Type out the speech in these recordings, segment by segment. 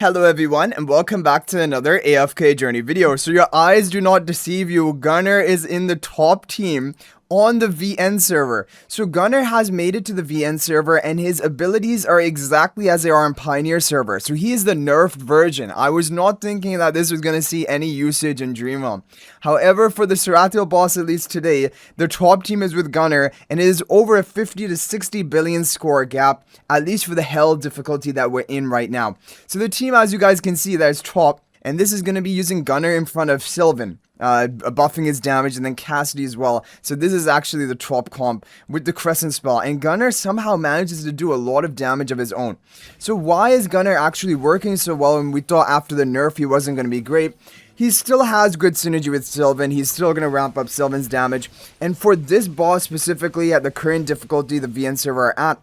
Hello everyone and welcome back to another AFK journey video. So your eyes do not deceive you, Gunnar is in the top team on the VN server. So Gunnar has made it to the VN server and his abilities are exactly as they are on Pioneer server. So he is the nerfed version. I was not thinking that this was going to see any usage in Dream Realm. However, for the Sarethiel boss, at least today, the top team is with Gunnar and it is over a 50 to 60 billion score gap, at least for the hell difficulty that we're in right now. So the team, as you guys can see, that is top, and this is going to be using Gunnar in front of Sylvan. Buffing his damage, and then Cassidy as well. So this is actually the top comp with the Crescent spell, and Gunnar somehow manages to do a lot of damage of his own. So why is Gunnar actually working so well when we thought after the nerf he wasn't going to be great? He still has good synergy with Sylvan, he's still going to ramp up Sylvan's damage, and for this boss specifically at the current difficulty the VN server are at,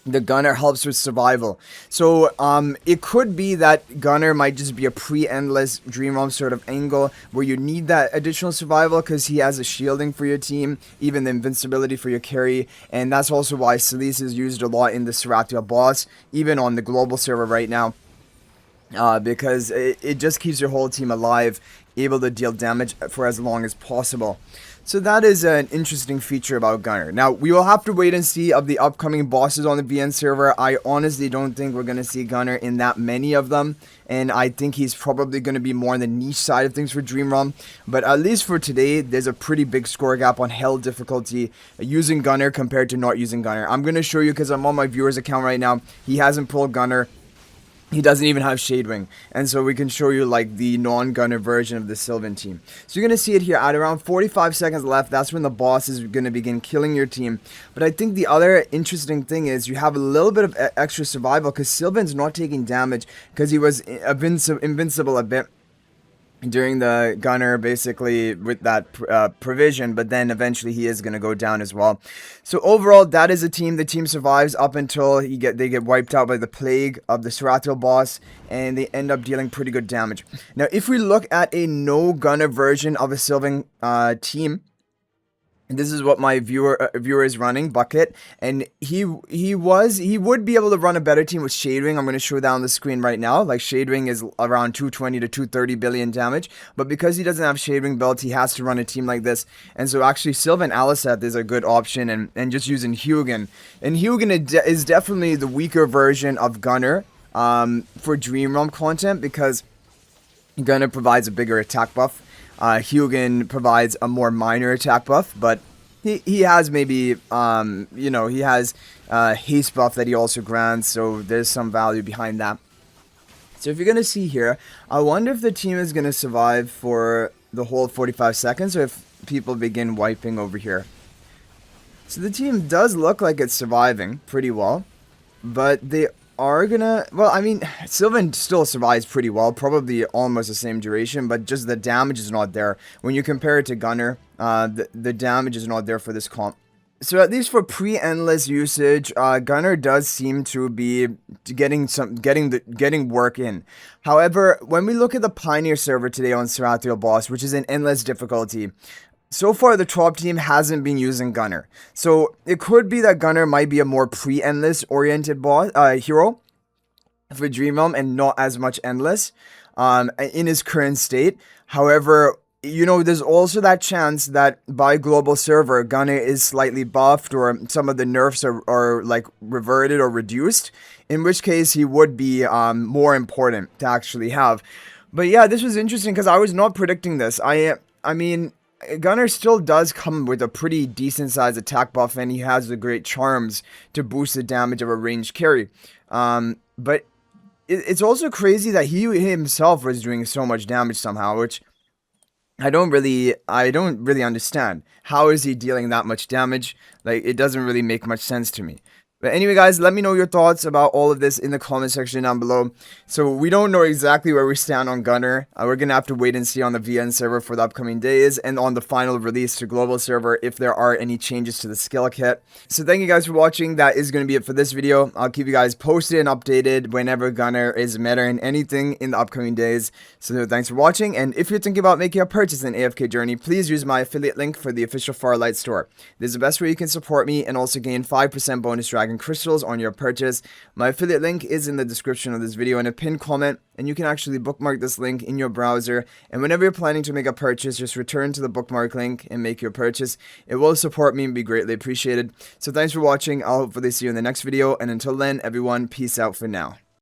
the Gunnar helps with survival. So it could be that Gunnar might just be a pre-endless Dream Realm sort of angle where you need that additional survival because he has a shielding for your team, even the invincibility for your carry, and that's also why Celise is used a lot in the Sarethiel boss, even on the global server right now. Because it just keeps your whole team alive, able to deal damage for as long as possible. So that is an interesting feature about Gunnar. Now, we will have to wait and see of the upcoming bosses on the VN server. I honestly don't think we're going to see Gunnar in that many of them. And I think he's probably going to be more on the niche side of things for Dream Realm. But at least for today, there's a pretty big score gap on Hell difficulty using Gunnar compared to not using Gunnar. I'm going to show you because I'm on my viewer's account right now. He hasn't pulled Gunnar. He doesn't even have Shadewing, and so we can show you like the non-Gunnar version of the Sylvan team. So you're going to see it here at around 45 seconds left. That's when the boss is going to begin killing your team. But I think the other interesting thing is you have a little bit of extra survival because Sylvan's not taking damage because he was invincible a bit during the Gunnar, basically with that provision, but then eventually he is going to go down as well. So overall, that is a team. The team survives up until they get wiped out by the plague of the Sarethiel boss, and they end up dealing pretty good damage. Now, if we look at a no-Gunnar version of a Sylvan team, this is what my viewer is running, Bucket, and he would be able to run a better team with Shadewing. I'm going to show that on the screen right now. Like, Shadewing is around 220 to 230 billion damage, but because he doesn't have Shadewing built, he has to run a team like this. And so actually Sylvan Aliseth is a good option, and just using Hugin. And Hugin is definitely the weaker version of Gunnar for Dream Realm content because Gunnar provides a bigger attack buff. Hugin provides a more minor attack buff, but he has maybe, he has haste buff that he also grants, so there's some value behind that. So if you're going to see here, I wonder if the team is going to survive for the whole 45 seconds, or if people begin wiping over here. So the team does look like it's surviving pretty well, but they are gonna, well, I mean, Sylvan still survives pretty well, probably almost the same duration, but just the damage is not there. When you compare it to Gunnar, the damage is not there for this comp. So at least for pre-endless usage, Gunnar does seem to be getting work in. However, when we look at the Pioneer server today on Sarethiel boss, which is an endless difficulty, so far, the top team hasn't been using Gunnar. So it could be that Gunnar might be a more pre-endless oriented hero for Dream Realm and not as much endless in his current state. However, there's also that chance that by global server, Gunnar is slightly buffed or some of the nerfs are like reverted or reduced, in which case he would be more important to actually have. But yeah, this was interesting because I was not predicting this. I mean, Gunnar still does come with a pretty decent sized attack buff, and he has the great charms to boost the damage of a ranged carry. But it's also crazy that he himself was doing so much damage somehow, which I don't really understand. How is he dealing that much damage? Like, it doesn't really make much sense to me. But anyway, guys, let me know your thoughts about all of this in the comment section down below. So we don't know exactly where we stand on Gunnar. We're going to have to wait and see on the VN server for the upcoming days and on the final release to global server if there are any changes to the skill kit. So thank you guys for watching. That is going to be it for this video. I'll keep you guys posted and updated whenever Gunnar is meta in anything in the upcoming days. So thanks for watching. And if you're thinking about making a purchase in AFK Journey, please use my affiliate link for the official Farlight store. This is the best way you can support me and also gain 5% bonus Dragon dragon crystals on your purchase. My affiliate link is in the description of this video and a pinned comment, and you can actually bookmark this link in your browser, and whenever you're planning to make a purchase, just return to the bookmark link and make your purchase. It will support me and be greatly appreciated. So thanks for watching. I'll hopefully see you in the next video, and until then, everyone, peace out for now.